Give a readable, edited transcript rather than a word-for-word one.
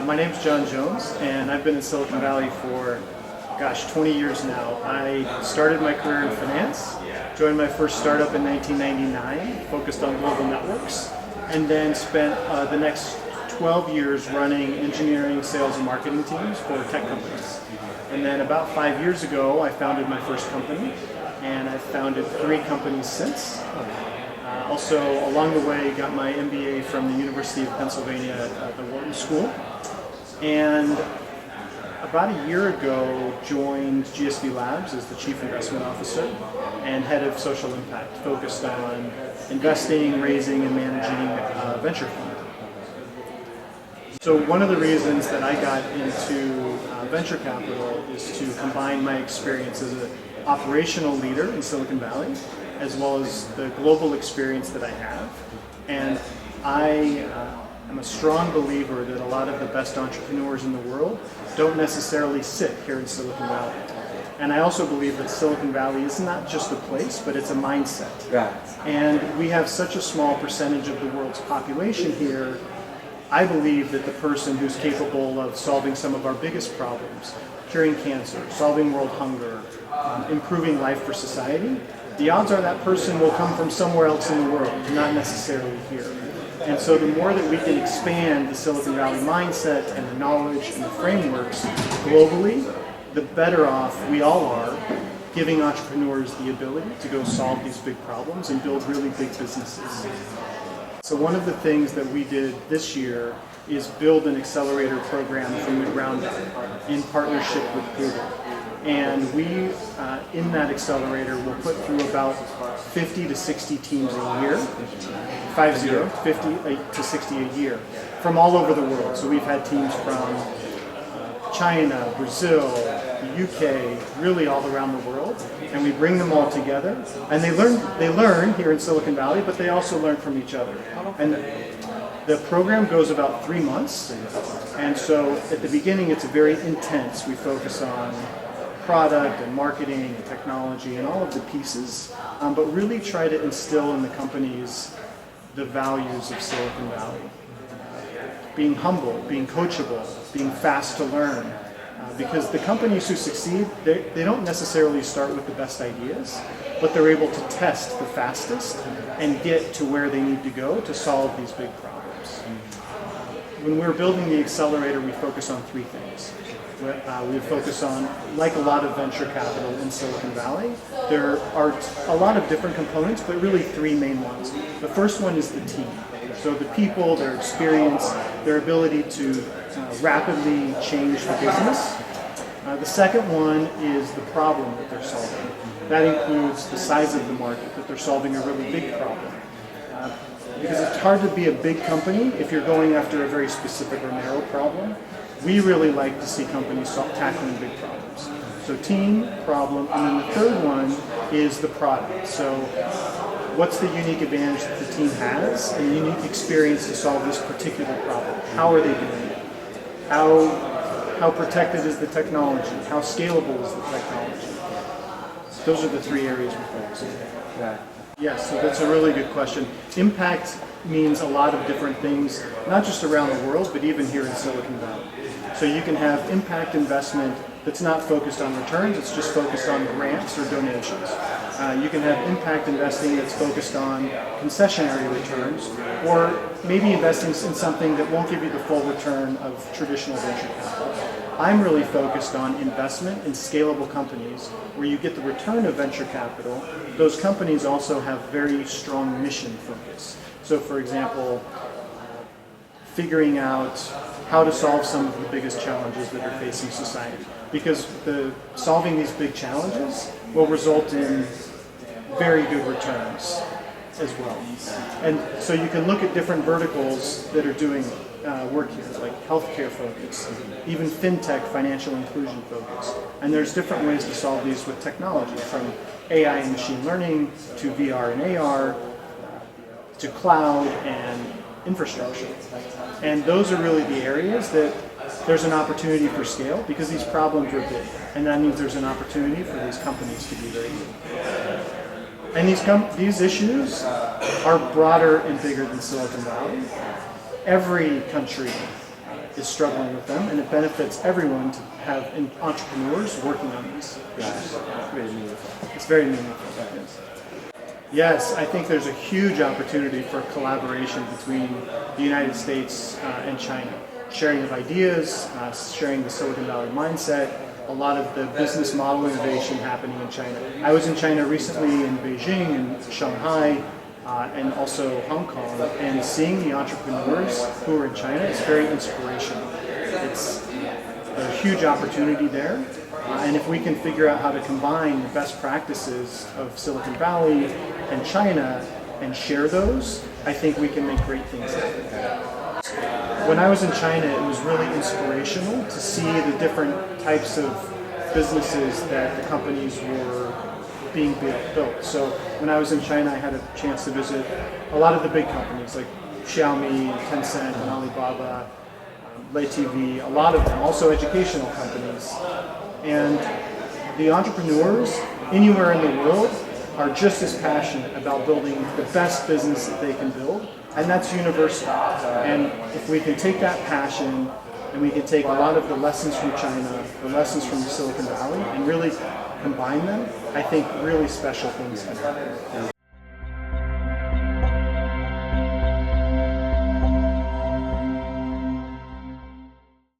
My name's Jon Jones, and I've been in Silicon Valley for, 20 years now. I started my career in finance, joined my first startup in 1999, focused on global networks, and then spent the next 12 years running engineering, sales, and marketing teams for tech companies. And then about 5 years ago, I founded my first company, and I've founded 3 companies since. Also, along the way, got my MBA from the University of Pennsylvania at the Wharton School. And about a year ago, joined GSVlabs as the Chief Investment Officer and Head of Social Impact, focused on investing, raising, and managing a venture fund. So one of the reasons that I got into venture capital is to combine my experience as an operational leader in Silicon Valley, as well as the global experience that I have. And I am a strong believer that a lot of the best entrepreneurs in the world don't necessarily sit here in Silicon Valley. And I also believe that Silicon Valley is not just a place, but it's a mindset. Right. And we have such a small percentage of the world's population here. I believe that the person who's capable of solving some of our biggest problems, curing cancer, solving world hunger, improving life for society, the odds are that person will come from somewhere else in the world, not necessarily here. And so the more that we can expand the Silicon Valley mindset and the knowledge and the frameworks globally, the better off we all are, giving entrepreneurs the ability to go solve these big problems and build really big businesses. So one of the things that we did this year is build an accelerator program from the ground up in partnership with Google. And we, in that accelerator, will put through about 50 to 60 teams a year, 50 to 60 a year, from all over the world. So we've had teams from China, Brazil, the UK, really all around the world, and we bring them all together. And they learn here in Silicon Valley, but they also learn from each other. And the program goes about 3 months, and so at the beginning it's very intense. We focus on product and marketing and technology and all of the pieces, but really try to instill in the companies the values of Silicon Valley. Being humble, being coachable, being fast to learn. Because the companies who succeed, they don't necessarily start with the best ideas, but they're able to test the fastest and get to where they need to go to solve these big problems. When we're building the accelerator, we focus on 3 things. We focus on, like a lot of venture capital in Silicon Valley, there are a lot of different components, but really 3 main ones. The first one is the team. So the people, their experience, their ability to rapidly change the business. The second one is the problem that they're solving. That includes the size of the market, that they're solving a really big problem. Because it's hard to be a big company if you're going after a very specific or narrow problem. We really like to see companies tackling big problems. So team, problem, and then the third one is the product. So what's the unique advantage that the team has and the unique experience to solve this particular problem? How are they doing it? How protected is the technology? How scalable is the technology? Those are the 3 areas we focus on. Right. Yes, so that's a really good question. Impact means a lot of different things, not just around the world, but even here in Silicon Valley. So you can have impact investment that's not focused on returns, it's just focused on grants or donations. You can have impact investing that's focused on concessionary returns, or maybe investing in something that won't give you the full return of traditional venture capital. I'm really focused on investment in scalable companies where you get the return of venture capital. Those companies also have very strong mission focus. So for example, figuring out how to solve some of the biggest challenges that are facing society. Because solving these big challenges will result in very good returns as well. And so you can look at different verticals that are doing work here, like healthcare focus, even fintech, financial inclusion focus. And there's different ways to solve these with technology, from AI and machine learning to VR and AR to cloud and infrastructure. And those are really the areas that there's an opportunity for scale, because these problems are big. And that means there's an opportunity for these companies to be very big. And these issues are broader and bigger than Silicon Valley. Every country is struggling with them, and it benefits everyone to have entrepreneurs working on these issues. Really meaningful. It's very meaningful. Yes. Yes, I think there's a huge opportunity for collaboration between the United States and China. Sharing of ideas, sharing the Silicon Valley mindset, a lot of the business model innovation happening in China. I was in China recently in Beijing and Shanghai and also Hong Kong, and seeing the entrepreneurs who are in China is very inspirational. It's a huge opportunity there, and if we can figure out how to combine the best practices of Silicon Valley and China and share those, I think we can make great things happen. When I was in China, it was really inspirational to see the different types of businesses that the companies were being built. So when I was in China, I had a chance to visit a lot of the big companies like Xiaomi, Tencent, and Alibaba, LayTV, a lot of them, also educational companies. And the entrepreneurs anywhere in the world are just as passionate about building the best business that they can build, and that's universal. And if we can take that passion and we can take a lot of the lessons from China, the lessons from Silicon Valley, and really combine them, I think really special things can happen.